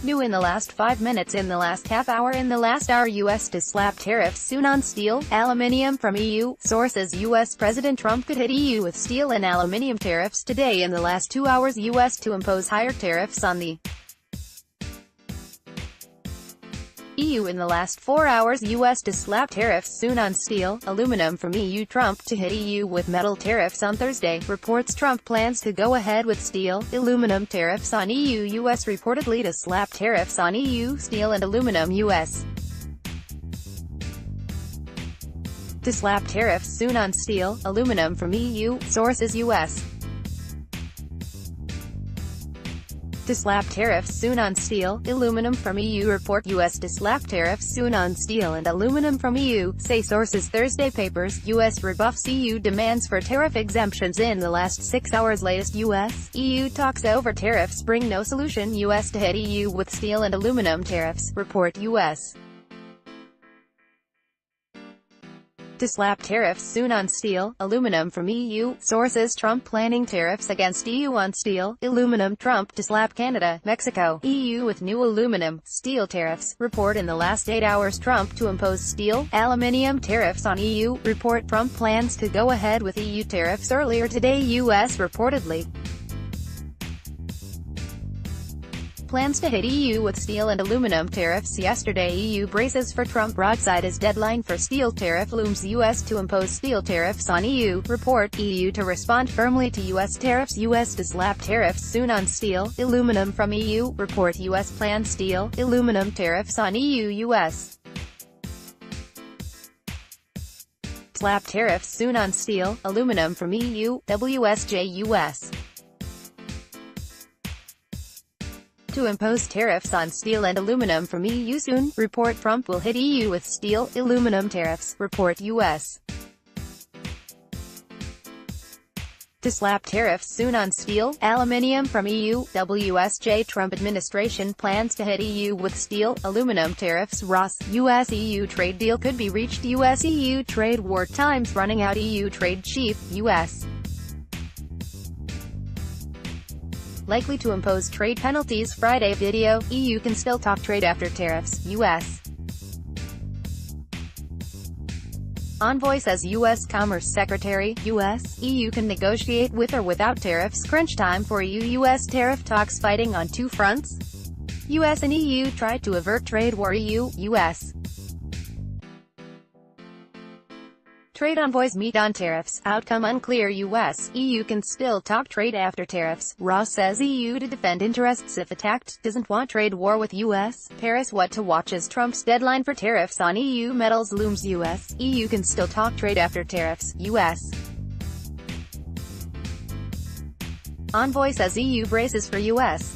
New in the last 5 minutes. In the last half hour. In the last hour, U.S. to slap tariffs soon on steel, aluminium from EU. Sources: U.S. President Trump could hit EU with steel and aluminium tariffs today. In the last 2 hours, U.S. to impose higher tariffs on the EU. In the last 4 hours, U.S. to slap tariffs soon on steel, aluminum from EU. Trump to hit EU with metal tariffs on Thursday. Reports: Trump plans to go ahead with steel, aluminum tariffs on EU. U.S. reportedly to slap tariffs on EU, steel and aluminum. U.S. to slap tariffs soon on steel, aluminum from EU. Sources: U.S. to slap tariffs soon on steel, aluminum from EU. Report: U.S. to slap tariffs soon on steel and aluminum from EU, say sources. Thursday papers: U.S. rebuffs EU demands for tariff exemptions in the last 6 hours. Latest: U.S.-EU talks over tariffs bring no solution. U.S. to hit EU with steel and aluminum tariffs. Report: U.S. to slap tariffs soon on steel, aluminum from EU. Sources: Trump planning tariffs against EU on steel, aluminum. Trump to slap Canada, Mexico, EU with new aluminum, steel tariffs. Report: in the last 8 hours, Trump to impose steel, aluminium tariffs on EU. Report: Trump plans to go ahead with EU tariffs earlier today. U.S. reportedly plans to hit EU with steel and aluminum tariffs yesterday. EU braces for Trump. Broadside as deadline for steel tariff looms. U.S. to impose steel tariffs on EU. Report: EU to respond firmly to U.S. tariffs. U.S. to slap tariffs soon on steel, aluminum from EU. Report: U.S. plans steel, aluminum tariffs on EU. U.S. slap tariffs soon on steel, aluminum from EU. WSJ. U.S. to impose tariffs on steel and aluminum from EU soon. Report: Trump will hit EU with steel, aluminum tariffs. Report: U.S. to slap tariffs soon on steel, aluminium from EU. WSJ. Trump administration plans to hit EU with steel, aluminum tariffs. Ross. U.S.-EU trade deal could be reached. U.S.-EU trade war times running out. EU trade chief. U.S. likely to impose trade penalties. Friday video: EU can still talk trade after tariffs. U.S. envoy says U.S. Commerce Secretary, U.S.-EU can negotiate with or without tariffs. Crunch time for EU-U.S. tariff talks fighting on two fronts. U.S. and EU try to avert trade war. EU-U.S. trade envoys meet on tariffs. Outcome unclear. U.S.-EU can still talk trade after tariffs. Ross says EU to defend interests if attacked, doesn't want trade war with U.S. Paris. What to watch as Trump's deadline for tariffs on EU metals looms. U.S.-EU can still talk trade after tariffs. U.S. envoy says EU braces for U.S.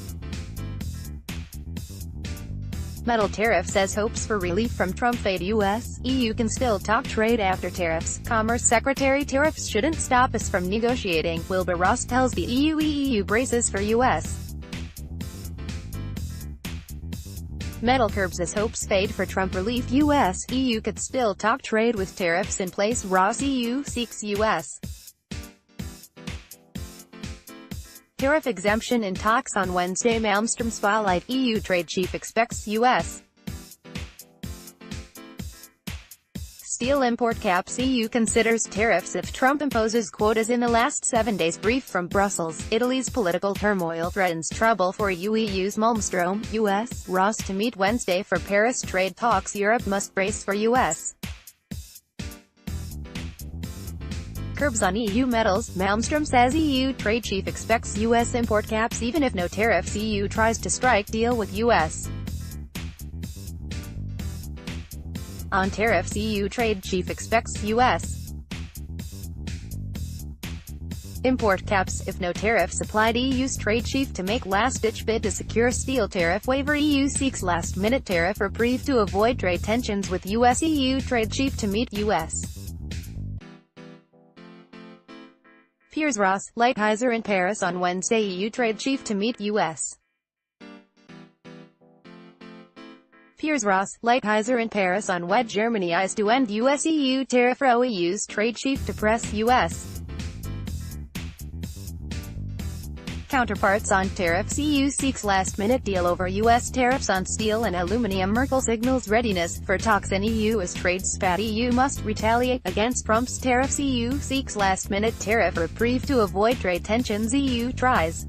metal tariff, says hopes for relief from Trump fade. U.S.-EU can still talk trade after tariffs. Commerce Secretary: tariffs shouldn't stop us from negotiating. Wilbur Ross tells the EU braces for U.S. metal curbs as hopes fade for Trump relief. U.S.-EU could still talk trade with tariffs in place. Ross. EU seeks U.S. tariff exemption in talks on Wednesday. Malmstrom spotlight: EU trade chief expects U.S. steel import caps. EU considers tariffs if Trump imposes quotas in the last 7 days. Brief from Brussels: Italy's political turmoil threatens trouble for EU's Malmstrom. U.S. Ross to meet Wednesday for Paris trade talks. Europe must brace for U.S. curbs on EU metals. Malmstrom says EU trade chief expects U.S. import caps even if no tariffs. EU tries to strike deal with U.S. on tariffs. EU trade chief expects U.S. import caps if no tariffs applied. EU's trade chief to make last-ditch bid to secure steel tariff waiver. EU seeks last-minute tariff reprieve to avoid trade tensions with U.S. EU trade chief to meet U.S. Piers Ross, Lighthizer in Paris on Wednesday. EU trade chief to meet U.S. Piers Ross, Lighthizer in Paris on Wed. Germany eyes to end US-EU tariff row. EU's trade chief to press U.S. counterparts on tariffs. EU seeks last-minute deal over U.S. tariffs on steel and aluminium. Merkel signals readiness for talks in EU as trade spat. EU must retaliate against Trump's tariffs. EU seeks last-minute tariff reprieve to avoid trade tensions. EU tries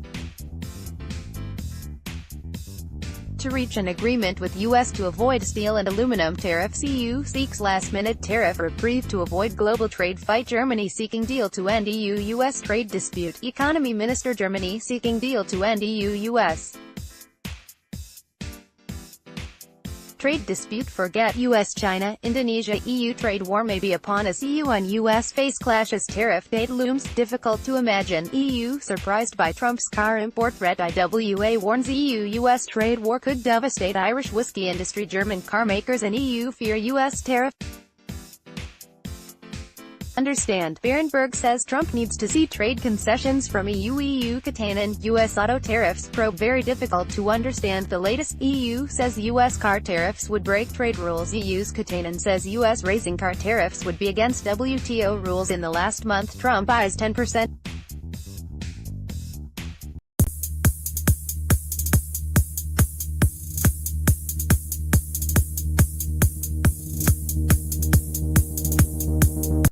to reach an agreement with U.S. to avoid steel and aluminum tariffs. EU seeks last-minute tariff reprieve to avoid global trade fight. Germany seeking deal to end EU-U.S. trade dispute. Economy Minister Germany seeking deal to end EU-U.S. trade dispute. Forget U.S.-China, Indonesia, EU trade war may be upon us. EU and U.S. face clash as tariff date looms. Difficult to imagine. EU surprised by Trump's car import threat. IWA warns EU-U.S. trade war could devastate Irish whiskey industry. German car makers and EU fear U.S. tariff. Understand. Berenberg says Trump needs to see trade concessions from EU contain U.S. auto tariffs probe. Very difficult to understand the latest. EU says U.S. car tariffs would break trade rules. EU's Katainen says U.S. racing car tariffs would be against WTO rules. In the last month, Trump eyes 10%